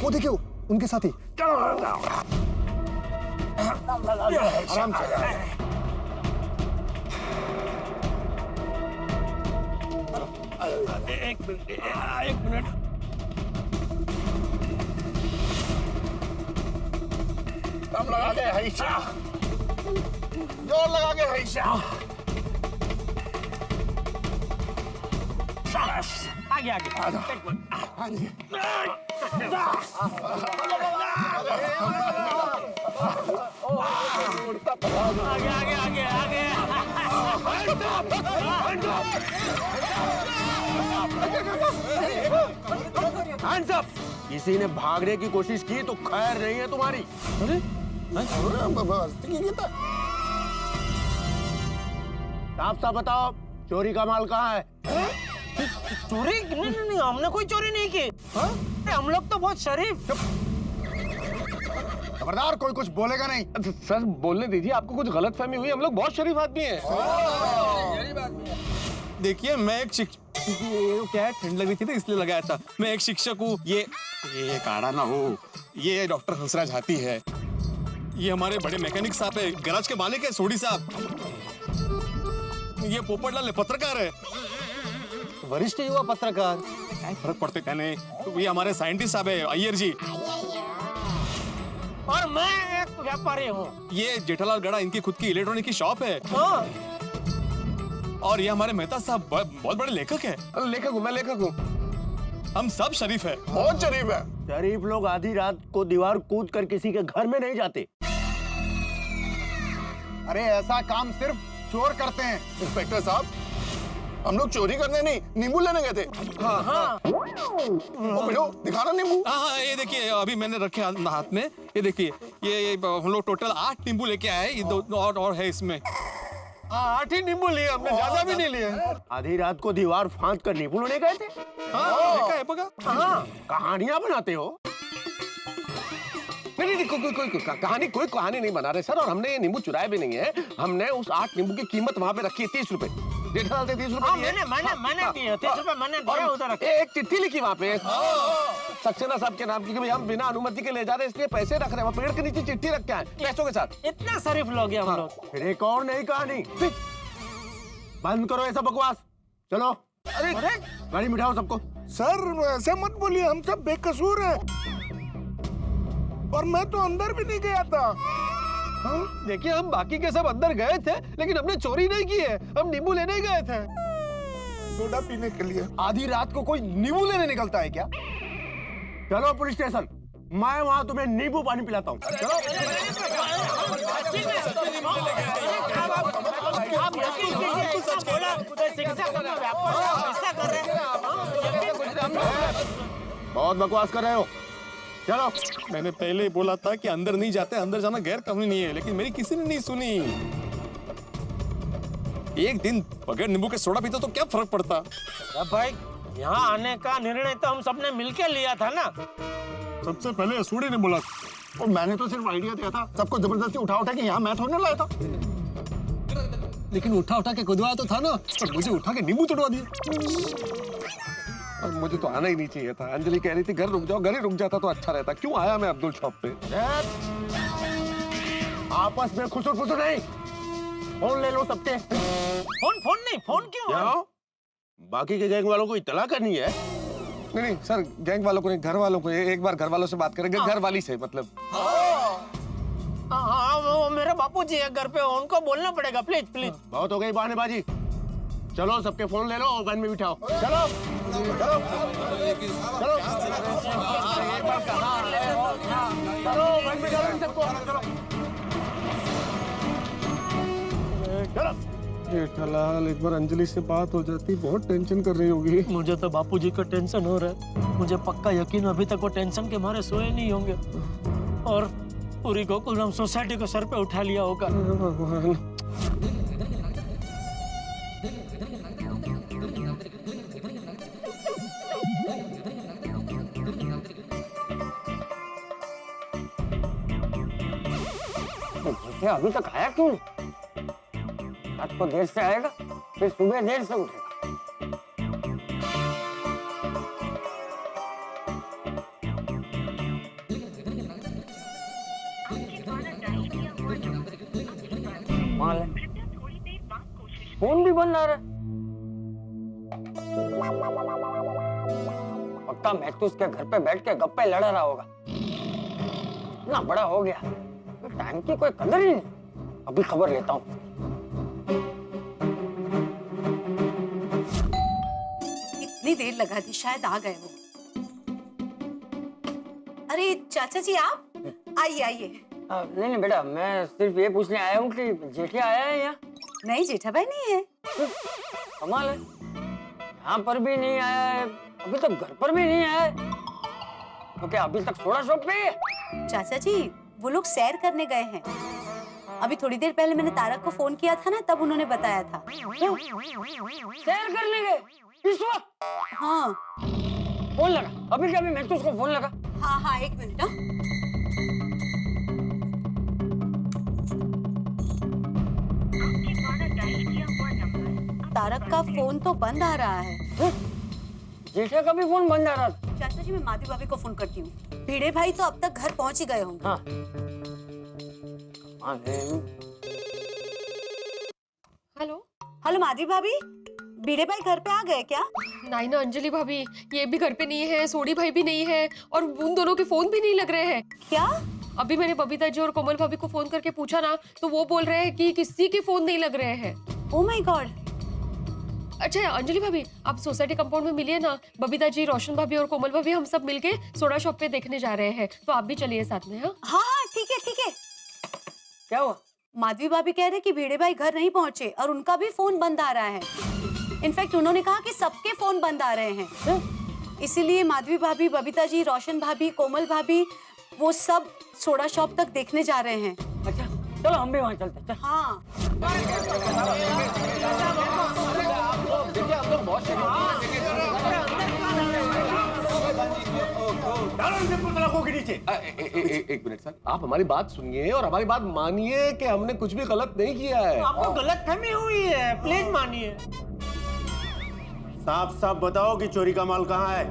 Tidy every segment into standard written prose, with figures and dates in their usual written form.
वो देखिए उनके साथी। आराम से। एक मिनट। दम लगा के हईशा, जोर लगा के हईशा। आगे आगे। हाँ जी। आगे आगे आगे आगे। Hands up! किसी ने भागने की कोशिश की तो खैर नहीं है तुम्हारी। साफ साफ बताओ, चोरी का माल कहाँ है? चोरी? नहीं, हमने कोई चोरी नहीं की। हम लोग तो बहुत शरीफ। खबरदार, कोई कुछ बोलेगा नहीं। सर बोलने दीजिए, आपको कुछ गलतफहमी हुई। हम लोग बहुत शरीफ आदमी हैं। देखिए, मैं एक क्या है, ठंड लग रही थी ना इसलिए लगाया था। मैं एक शिक्षक हूँ। ये काढ़ा ना हो, ये डॉक्टर हंसराज हाथी है। ये हमारे बड़े मैकेनिक साहब है, गैराज के मालिक है सोडी साहब। ये पोपटलाल पत्रकार है, वरिष्ठ युवा पत्रकार। क्या फर्क पड़ते कहने। तो ये हमारे साइंटिस्ट साहब है, अय्यर जी। और मैं एक व्यापारी हूँ। ये जेठालाल गड़ा, इनकी खुद की इलेक्ट्रॉनिक की शॉप है। और ये हमारे मेहता साहब बहुत बड़े लेखक है। लेखक हूँ, मैं लेखक हूँ। हम सब शरीफ है। बहुत शरीफ है। शरीफ लोग आधी रात को दीवार कूद कर किसी के घर में नहीं जाते। अरे ऐसा काम सिर्फ चोर करते हैं। इंस्पेक्टर साहब, हम लोग चोरी करने नहीं, नींबू लेने गए थे। हाँ। ओ बेटो, दिखाना नींबू। हाँ, ये देखिए अभी मैंने रखे हाथ में। ये देखिए, ये हम लोग टोटल 8 नींबू लेके आए। ये 2 और है इसमें। 8 ही नींबू लिए हमने, ज्यादा भी नहीं लिए। आधी रात को दीवार फांद कर नींबू लेने गए थे। देखा है पगा? कहानियां बनाते हो? नहीं, कोई कहानी नहीं बना रहे सर। और हमने ये नींबू चुराए भी नहीं है। हमने उस 8 नींबू की कीमत वहाँ पे रखी है 30 रुपए। जेठालाल ने 30 रुपए दिए। मैंने दिए 30 रुपए मैंने दिया उधर। एक चिट्ठी लिखी वहाँ पे सक्सेना साहब के नाम की कि भाई हम बिना अनुमति के ले जा रहे हैं, इसलिए पैसे रख रहे हैं। पेड़ के नीचे चिट्ठी रख के आए पैसों के साथ। इतना शरीफ लोग हैं हम लोग। फिर एक और नई कहानी। बंद करो ऐसा बकवास, चलो। अरे गाड़ी मिठाओ सबको। सर ऐसे मत बोलिए, हम सब बेकसूर हैं। और मैं तो अंदर भी नहीं गया था। देखिए, हम बाकी के सब अंदर गए थे, लेकिन हमने चोरी नहीं की है। हम नींबू लेने ही गए थे। सोडा पीने के लिए। आधी रात को कोई नींबू लेने निकलता है क्या? चलो पुलिस स्टेशन, मैं वहाँ तुम्हें नींबू पानी पिलाता हूँ। चलो। बहुत बकवास कर रहे हो, चलो। मैंने पहले ही बोला था कि अंदर नहीं जाते, अंदर जाना गैर कानूनी नहीं है, लेकिन मेरी किसी ने नहीं सुनी। एक दिन बगैर नींबू के सोडा पीता तो क्या फर्क पड़ता? अब भाई, यहाँ आने का निर्णय तो हम सबने मिलकर लिया था ना। सबसे पहले सोडी ने बोला। और मैंने तो सिर्फ आइडिया दिया था, सबको जबरदस्ती उठा के यहाँ मैं थोड़ी ना लाया था। लेकिन उठा के कुदवाया तो था ना, और मुझे उठा के नींबू तुड़वा दिया। और मुझे तो आना ही नहीं चाहिए था। अंजलि कह रही थी घर रुक जाओ, घर ही रुक जाता तो अच्छा रहता। क्यों आया मैं अब्दुल शॉप पे? आपस में खुसुर फुसुर नहीं। फोन ले लो सबके। फोन नहीं, फोन क्यों? बाकी के गैंग वालों को इत्तला करनी है। नहीं सर, गैंग वालों को नहीं, घर वालों को। एक बार घर वालों से बात करेंगे, घर वाली से मतलब। हाँ, वो मेरे बापूजी है घर पे, उनको बोलना पड़ेगा। Please please. बहुत हो गई बहानेबाजी। चलो सबके फोन ले लो और वैन में बिठाओ। चलो चलो चलो चलो वैन में चलो सबको। चलो। जेठालाल, एक बार अंजलि से बात हो जाती, बहुत टेंशन कर रही होगी। मुझे तो बापूजी का टेंशन हो रहा है। मुझे पक्का यकीन अभी तक वो टेंशन के मारे सोए नहीं होंगे और पूरी गोकुलधाम सोसाइटी को सर पे उठा लिया होगा। अभी तक आया क्यों? आज तो देर से आएगा, फिर सुबह देर से उठेगा। फोन भी बंद आ रहा है। पक्का महतूस के घर पे बैठ के गप्पे लड़ा रहा होगा। इतना बड़ा हो गया, टाइम की कोई कदर ही नहीं। अभी खबर लेता हूँ। इतनी देर लगा दी, शायद आ गए वो। अरे चाचा जी आप आइए आइए। नहीं नहीं बेटा, मैं सिर्फ ये पूछने आया हूँ कि जेठिया आया है यहाँ? नहीं जेठा भाई नहीं है। कमाल है, यहाँ पर भी नहीं आया है, अभी तक घर पर भी नहीं आया है। तो क्या अभी तक सोडा शॉप पे ही है? चाचा जी वो लोग सैर करने गए हैं। अभी थोड़ी देर पहले मैंने तारक को फोन किया था ना, तब उन्होंने बताया था। सैर करने गए इस वक्त? हाँ फोन लगा, अभी क्या? अभी मैं तो उसको फोन लगा। हाँ हाँ एक मिनट। तारक का फोन तो बंद आ रहा है। जेठिया का भी फोन बंद आ रहा था। चाचा जी मैं माधवी भाभी को फोन करती हूँ। भिड़े भाई तो अब तक घर पहुँच ही गए होंगे। हाँ हेलो। हेलो माधवी भाभी, भिड़े भाई घर पे आ गए क्या? नहीं ना अंजलि भाभी, ये भी घर पे नहीं है, सोडी भाई भी नहीं है और उन दोनों के फोन भी नहीं लग रहे हैं। क्या? अभी मैंने बबीता जी और कोमल भाभी को फोन करके पूछा ना, तो वो बोल रहे हैं कि किसी के फोन नहीं लग रहे हैं। Oh my God. अच्छा अंजलि भाभी, आप सोसाइटी कंपाउंड में मिलिए ना। बबीता जी, रोशन भाभी और कोमल भाभी हम सब मिलके सोडा शॉप पे देखने जा रहे हैं, तो आप भी चलिए साथ में। हाँ हाँ ठीक है ठीक है। क्या हुआ? माधवी भाभी कह रहे कि भिड़े भाई घर नहीं पहुंचे और उनका भी फोन बंद आ रहा है। इनफैक्ट उन्होंने कहा कि सबके फोन बंद आ रहे हैं। इसीलिए माधवी भाभी, बबीता जी, रोशन भाभी, कोमल भाभी वो सब सोडा शॉप तक देखने जा रहे हैं। अच्छा चलो हम भी वहाँ चलते हैं। हाँ देखिए हम लोग बहुत एक मिनट सर, आप हमारी बात सुनिए और हमारी बात मानिए कि हमने कुछ भी गलत नहीं किया है। आपको गलतफहमी हुई है, प्लीज मानिए। साफ साफ बताओ कि चोरी का माल कहाँ है?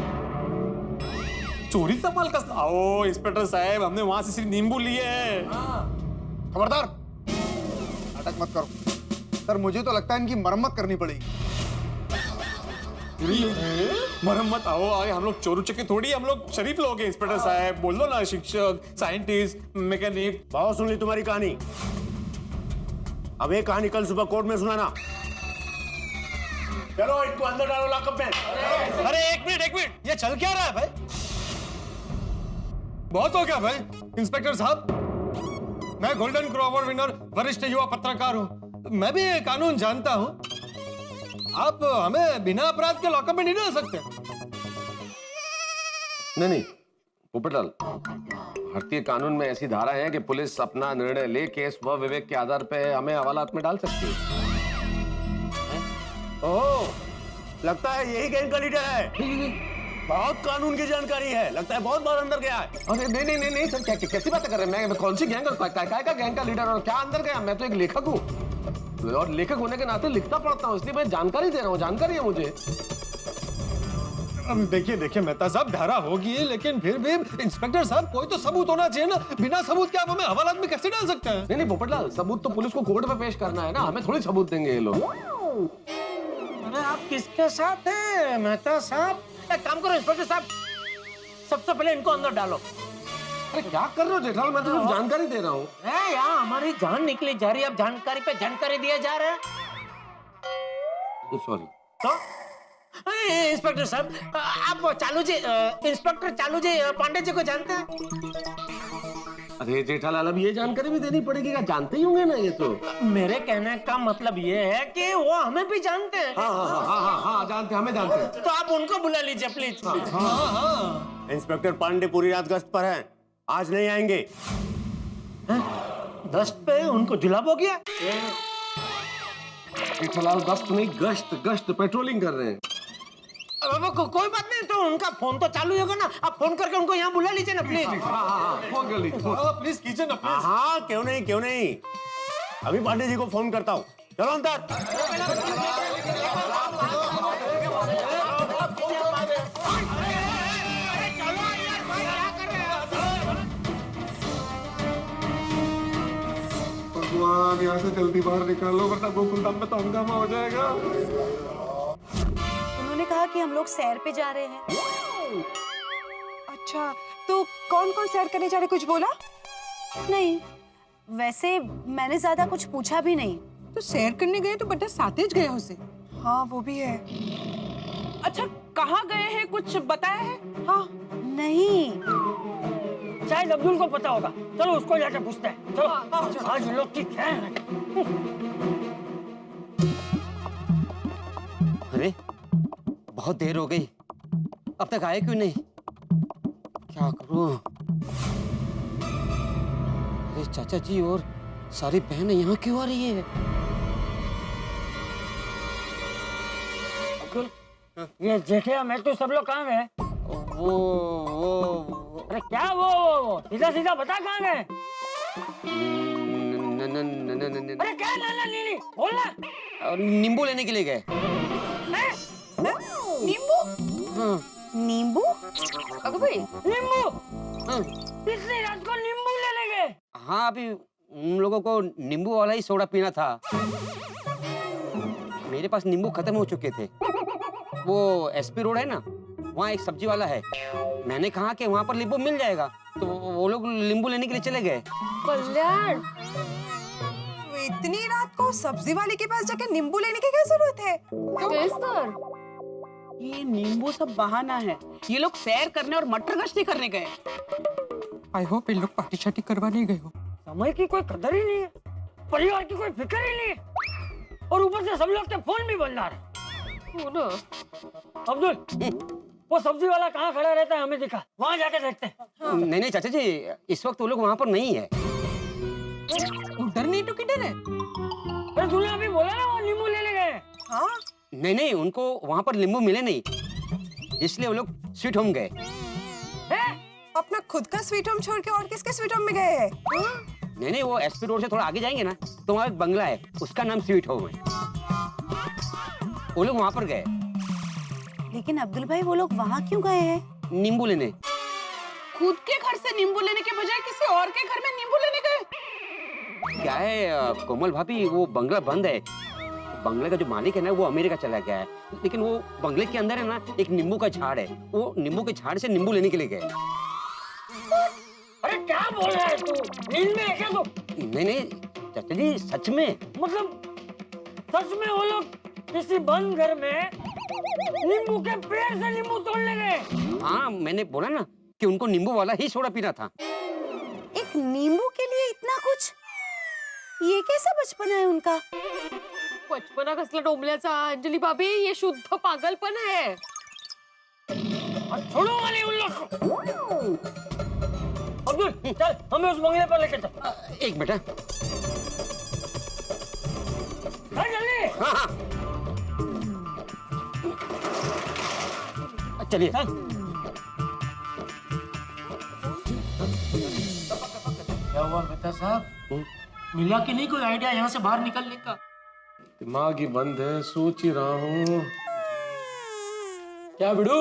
चोरी का माल का? आओ इंस्पेक्टर साहब, हमने वहां से सिर्फ नींबू लिए हैं। खबरदार, नाटक मत करो सर। मुझे तो लगता है इनकी मरम्मत करनी पड़ेगी। मरम्मत? आओ आए, हम लोग चोर उचक्के थोड़ी, हम लोग शरीफ लोग हैं। इंस्पेक्टर साहब बोल दो ना, शिक्षक, साइंटिस्ट, मैकेनिक। बहुत सुन ली तुम्हारी कहानी। अब ये कहानी कल सुबह कोर्ट में सुनाना। चलो इनको अंदर डालो लॉकअप में। अरे एक मिनट, ये चल क्या रहा है भाई? बहुत हो गया भाई। इंस्पेक्टर साहब, मैं गोल्डन क्रो अवार्ड विनर वरिष्ठ युवा पत्रकार हूँ, मैं भी ये कानून जानता हूँ। आप हमें बिना अपराध के लॉकअप में नहीं डाल सकते। नहीं पोपटलाल, भारतीय कानून में ऐसी धारा है कि पुलिस अपना निर्णय लेके स्व विवेक के आधार पे हमें हवालात में डाल सकती है। ओह, लगता है यही गैंग का लीडर है। बहुत कानून की जानकारी है, लगता है बहुत बार अंदर गया है। अरे नहीं सर, क्या कैसी बातें कर रहे हैं? मैं कौन सी गैंग का गैंग का लीडर और क्या अंदर गया? मैं तो एक लेखक हूँ और लेखक होने के नाते लिखता पढ़ता हूँ, इसलिए मैं जानकारी दे रहा हूँ। जानकारी है मुझे। अब देखिए मेहता साहब, धारा होगी लेकिन फिर भी इंस्पेक्टर साहब कोई तो सबूत होना चाहिए ना। बिना सबूत के आप हमें हवालात में कैसे डाल सकते हैं? नहीं पोपटलाल, सबूत तो पुलिस को कोर्ट में पेश करना है ना, हमें थोड़ी सबूत देंगे ये लोग। अरे आप किसके साथ हैं मेहता साहब? एक काम करो इंस्पेक्टर साहब, सबसे पहले इनको अंदर डालो। अरे क्या कर रहे हो जेठालाल, मैं तो सिर्फ जानकारी दे रहा हूँ। यहाँ हमारी जान निकली जा रही है, अब जानकारी पे जानकारी दिया जा रहा है। सॉरी। तो इंस्पेक्टर साहब, आप चालू जी, इंस्पेक्टर चालू जी पांडे जी को जानते हैं? अरे जेठालाल, अब ये जानकारी भी देनी पड़ेगी, क्या जानते ही होंगे ना ये तो। मेरे कहने का मतलब ये है कि वो हमें भी जानते हैं। हाँ जानते हैं, हमें जानते हैं। तो आप उनको बुला लीजिए प्लीज। इंस्पेक्टर पांडे पूरी रात गश्त पर हैं, आज नहीं आएंगे। गश्त पे उनको जुलाब हो गया? जेठालाल गश्त नहीं, गश्त पेट्रोलिंग कर रहे हैं। कोई बात नहीं, तो उनका फोन तो चालू होगा ना, आप फोन करके उनको यहाँ बुला लीजिए ना प्लीज। फोन कर लीजिए। प्लीज कीजिए ना प्लीज। हाँ क्यों नहीं, अभी पांडे जी को फोन करता हूँ। चलो अंदर। भगवान भगवान यहाँ से जल्दी बाहर निकालो वरना गोकुलधाम में तो हंगामा हो जाएगा। उन्होंने कहा कि हम लोग सैर पे जा रहे हैं। अच्छा, तो कौन कौन सैर करने जा रहे, कुछ बोला? नहीं, वैसे मैंने ज्यादा कुछ पूछा भी नहीं। तो सैर करने गए तो बड़ा सातेज गया उसे। हाँ वो भी है। अच्छा, कहाँ गए हैं, कुछ बताया है? हाँ नहीं, शायद अब्दुल को पता होगा, चलो उसको जाके पूछते हैं। चलो आज लोग की खैर है। अरे बहुत देर हो गई, अब तक आए क्यों नहीं? क्या करूं? अरे चाचा जी और सारी बहनें यहाँ क्यों आ रही है? अब्दुल, ये जेठिया मैं तो सब लोग कहाँ गए? वो अरे क्या वो सीधा सीधा बता कहाँ गए? अरे क्या नाना नीनी बोलना। नींबू लेने के लिए गए। नींबू? हाँ नींबू? अगो भाई, नींबू? हाँ इतनी रात को नींबू लेने गए? हाँ, अभी उन लोगों को नींबू वाला ही सोडा पीना था। मेरे पास नींबू खत्म हो चुके थे। वो एसपी रोड है ना, वहाँ एक सब्जी वाला है। मैंने कहा कि वहाँ पर नींबू मिल जाएगा, तो वो लोग नींबू लेने के लिए चले गए। कल्याण, इतनी रात को सब्जी वाले के पास जाके नींबू लेने की क्या जरूरत है? केसर, ये नींबू सब बहाना है। ये लोग सैर करने और मटर गश्ती करने गए। आई होप इन लोग पार्टी शार्टी करवा नहीं गए हो। समय की कोई कदर ही नहीं है, परिवार की कोई फिक्र ही नहीं है, और ऊपर से सब लोग के फोन भी बंद आ रहे। हो ना। अब्दुल, वो सब्जी वाला कहाँ खड़ा रहता है, हमें दिखा, वहाँ जाके देखते हैं। नहीं नहीं चाचा जी, इस वक्त वो लोग वहाँ पर नहीं है। उधर नहीं तो किधर है? अरे तूने अभी बोला ना वो नींबू लेने गए। हाँ नहीं नहीं, उनको वहाँ पर नींबू मिले नहीं, इसलिए वो लोग स्वीट होम गए। अपना खुद का स्वीट होम छोड़ के और किसके स्वीट होम में गए हैं? नहीं नहीं, वो एसपी रोड से थोड़ा आगे जाएंगे ना, तो वहाँ एक बंगला है, उसका नाम स्वीट होम है। वो लोग वहाँ पर गए। लेकिन अब्दुल भाई वो लोग वहाँ क्यों गए हैं? नींबू लेने। खुद के घर से नींबू लेने के बजाय किसी और के घर में नींबू लेने गए। क्या है कोमल भाभी, वो बंगला बंद है। बंगले का जो मालिक है ना, वो अमेरिका चला गया है, लेकिन वो बंगले के अंदर है ना एक नींबू का झाड़ है, वो नींबू के झाड़ से नींबू लेने के लिए गए। अरे क्या बोल रहा है तू, नींद में है क्या तू? नहीं नहीं चाचा जी, सच में। मतलब सच में वो लोग किसी बंद घर में नींबू के पेड़ से नींबू तोड़ने गए? हाँ, मैंने बोला ना कि उनको नींबू वाला ही सोडा पीना था। एक नींबू के लिए इतना कुछ? ये कैसा बचपना है उनका? बचपना कसला डोंबल्याचा अंजलि भाभी, ये शुद्ध पागलपन है। छोड़ो वाले उन लोग को। अब्दुल चल, हमें उस बंगले पर लेके चल। एक बेटा। चल जल्दी। हाँ हाँ चलिए। क्या हुआ मेहता साहब, मिला कि नहीं कोई आइडिया यहाँ से बाहर निकलने का? दिमाग ही बंद है, सोच ही रहा हूँ। क्या बिड़ू,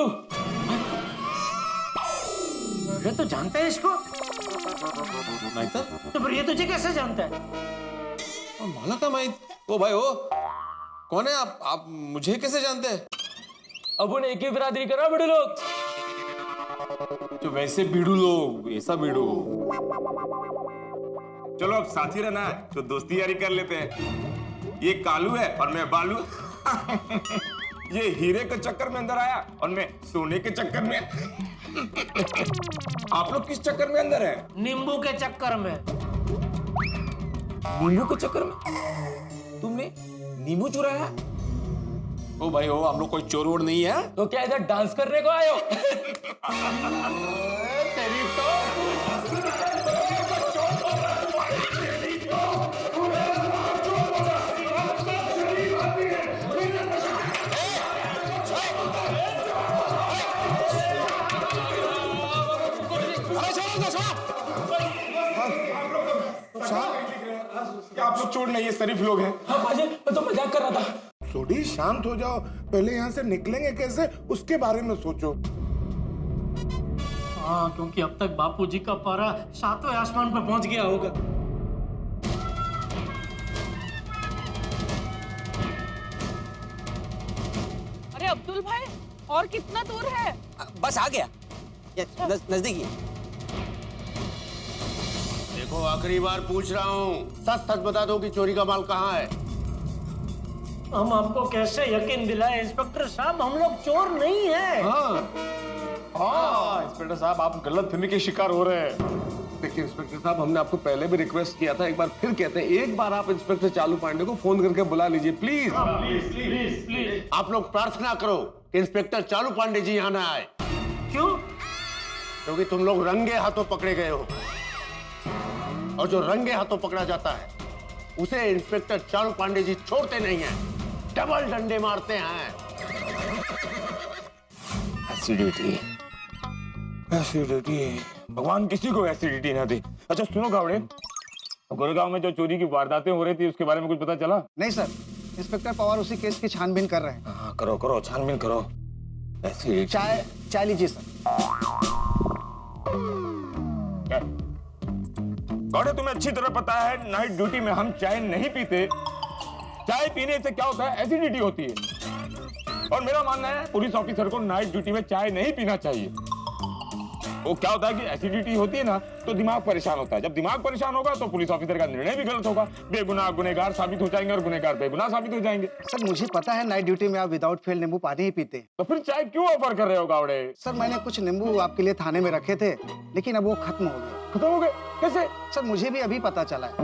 ये तो जानता है इसको? नहीं तो तो फिर ये तुझे कैसे जानता है? माला का माहित। ओ भाई, ओ कौन है आप मुझे कैसे जानते हैं? अपन एक ही बिरादरी करा बिड़ू लोग। तो वैसे बीड़ू लोग, ऐसा बीड़ू। चलो अब साथी रहना है तो दोस्ती यारी कर लेते हैं। ये कालू है और मैं बालू। ये हीरे के चक्कर में अंदर आया और मैं सोने के चक्कर में। आप लोग किस चक्कर में अंदर है? नींबू के चक्कर में। नींबू के चक्कर में? तुमने नींबू चुराया? ओ भाई ओ, हम लोग कोई चोर वोर नहीं है। तो क्या इधर डांस करने को आए हो? तेरी तो क्या आप लोग चोर नहीं है, शरीफ लोग हैं। हाँ बाजी, मैं तो मजाक कर रहा था। थोड़ी शांत हो जाओ, पहले यहाँ से निकलेंगे कैसे उसके बारे में सोचो। हाँ, क्योंकि अब तक बापूजी का पारा सातवें आसमान पर पहुंच गया होगा। अरे अब्दुल भाई, और कितना दूर है? बस आ गया, ये नजदीक ही है। देखो आखिरी बार पूछ रहा हूँ, सच सच बता दो कि चोरी का माल कहाँ है। हम आपको कैसे यकीन दिलाए इंस्पेक्टर साहब, हम लोग चोर नहीं है। हाँ इंस्पेक्टर साहब, आप गलतफहमी के शिकार हो रहे हैं। देखिए इंस्पेक्टर साहब, हमने आपको पहले भी रिक्वेस्ट किया था, एक बार फिर कहते हैं, एक बार आप इंस्पेक्टर चालू पांडे को फोन करके बुला लीजिए प्लीज। प्लीज आप लोग प्रार्थना करो कि इंस्पेक्टर चालू पांडे जी यहाँ ना आए। क्यों? क्योंकि तुम लोग रंगे हाथों पकड़े गए हो, और जो रंगे हाथों पकड़ा जाता है उसे इंस्पेक्टर चालू पांडे जी छोड़ते नहीं हैं, डबल डंडे मारते हैं। एसिडिटी, एसिडिटी, भगवान किसी को एसिडिटी ना दे। अच्छा सुनो गावड़े, गुड़गांव में जो चोरी की वारदातें हो रही थी उसके बारे में कुछ पता चला? नहीं सर, इंस्पेक्टर पवार उसी केस की छानबीन कर रहे हैं। हाँ करो करो, छानबीन करो। एसिडिटी, चाय लीजिए सर। गावड़े तुम्हें अच्छी तरह पता है नाइट ड्यूटी में हम चाय नहीं पीते। चाय पीने से क्या होता है? एसिडिटी होती है। और मेरा मानना है पुलिस ऑफिसर को नाइट ड्यूटी में चाय नहीं पीना चाहिए। वो क्या होता है कि एसिडिटी होती है ना, तो दिमाग परेशान होता है। जब दिमाग परेशान होगा तो पुलिस ऑफिसर का निर्णय भी गलत होगा। बेगुनाह गुनहगार साबित हो जाएंगे और गुनहगार बेगुनाह साबित हो जाएंगे। सर मुझे पता है नाइट ड्यूटी में आप विदाउट फेल नींबू पानी ही पीते हैं। तो फिर चाय क्यों ऑफर कर रहे हो गावड़े? सर मैंने कुछ नींबू आपके लिए थाने में रखे थे, लेकिन अब वो खत्म हो गए। खत्म हो गए? कैसे? सर मुझे भी अभी पता चला है।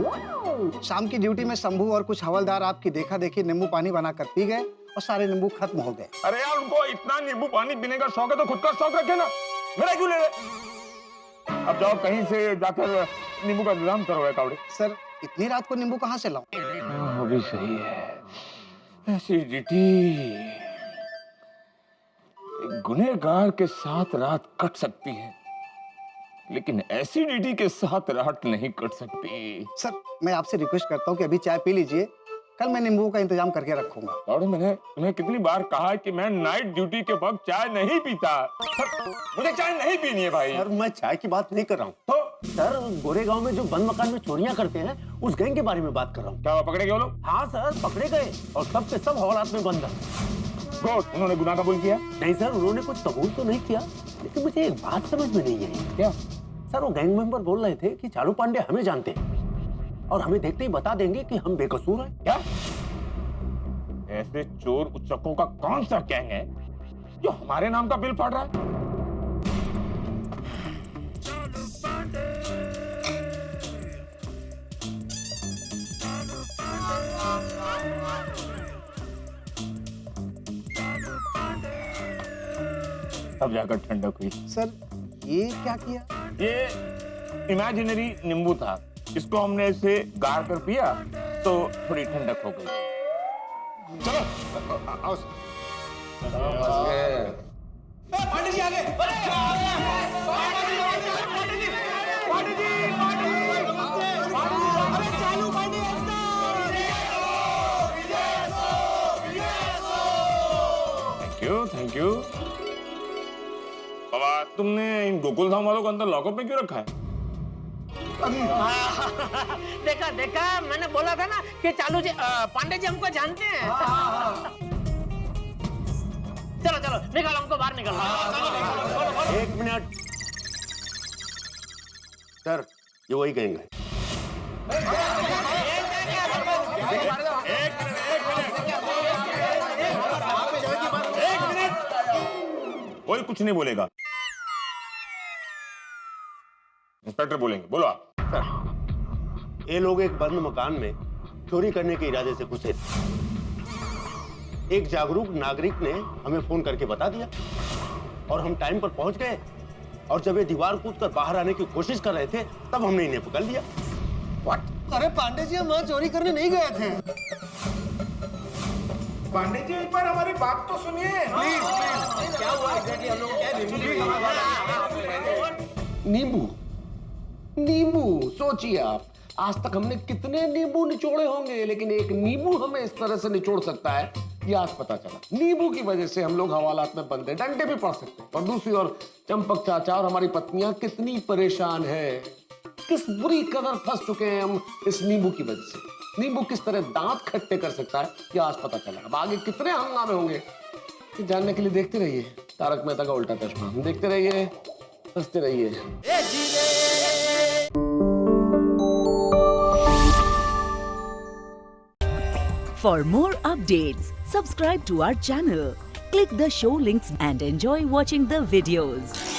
शाम की ड्यूटी में शंभू और कुछ हवलदार आपकी देखा देखी नींबू पानी बनाकर पी गए और सारे नींबू खत्म हो गए। अरे यार, उनको इतना नींबू पानी पीने का शौक है तो खुद का शौक रखे ना, मेरा क्यों ले रहे? अब जाओ कहीं से जाकर नींबू का इंतजाम करो कावड़े। सर इतनी रात को नींबू कहाँ से लाऊं? वो भी सही है। एसिडिटी, गुनहगार के साथ रात कट सकती है, लेकिन एसिडिटी के साथ रात नहीं कट सकती। सर मैं आपसे रिक्वेस्ट करता हूँ कि अभी चाय पी लीजिए, कल मैं नींबू का इंतजाम करके रखूंगा। और मैंने तुम्हें कितनी बार कहा कि मैं नाइट ड्यूटी के वक्त चाय नहीं पीता। सर, मुझे चाय नहीं पीनी है भाई। सर मैं चाय की बात नहीं कर रहा हूँ। तो सर गोरेगांव में जो बंद मकान में चोरियां करते हैं उस गैंग के बारे में बात कर रहा हूँ। क्या पकड़े गए वो लोग? हाँ सर पकड़े गए, और सब के सब हवालात में बंद है। गुड, उन्होंने गुनाह कबूल किया? नहीं सर, उन्होंने कुछ कबूल तो नहीं किया, लेकिन मुझे एक बात समझ में नहीं आई। क्या? सर वो गैंग मेंबर बोल रहे थे कि चालू पांडे हमें जानते हैं और हमें देखते ही बता देंगे कि हम बेकसूर हैं। क्या? ऐसे चोर उच्चकों का कौन सा गैंग है जो हमारे नाम का बिल फाड़ रहा है? तब जाकर ठंडक हुई। सर ये क्या किया? ये इमेजिनरी नींबू था, इसको हमने इसे गार कर पिया तो थोड़ी ठंडक हो गई। चलो आओ। पांडे जी आगे। Thank you. बाबा तुमने इन गोकुल धाम वालों को अंदर लॉकअप में क्यों रखा है? देखा देखा, मैंने बोला था ना कि चालू जी पांडे जी हमको जानते हैं। चलो चलो निकालो, हमको बाहर निकालो। एक मिनट सर, ये वही गैंग है। एक मिनट, कोई कुछ नहीं बोलेगा, इंस्पेक्टर बोलेंगे। बोलो आप। सर ये लोग एक बंद मकान में चोरी करने के इरादे से घुसे थे। एक जागरूक नागरिक ने हमें फोन करके बता दिया और हम टाइम पर पहुंच गए, और जब ये दीवार कूदकर बाहर आने की कोशिश कर रहे थे तब हमने इन्हें पकड़ लिया। व्हाट? अरे पांडे जी हम वहां चोरी करने नहीं गए थे। पांडे जी एक बार हमारी बात तो सुनिए प्लीज। क्या हुआ एग्जैक्टली? हम लोग क्या नींबू नींबू, सोचिए आप, आज तक हमने कितने नींबू निचोड़े होंगे, लेकिन एक नींबू हमें इस तरह से निचोड़ सकता है, ये आज पता चला। नींबू की वजह से हम लोग हवालात में बंद हैं, डंडे भी पड़ सकते हैं। और दूसरी ओर चंपक चाचा और हमारी पत्नियां कितनी परेशान है, किस बुरी कदर फंस चुके हैं हम इस नींबू की वजह से। नींबू किस तरह दांत खट्टे कर सकता है, ये आज पता चला। अब आगे कितने हंगामे होंगे जानने के लिए देखते रहिए तारक मेहता का उल्टा चश्मा। देखते रहिए, हंसते रहिए। For more updates, subscribe to our channel, click the show links and enjoy watching the videos.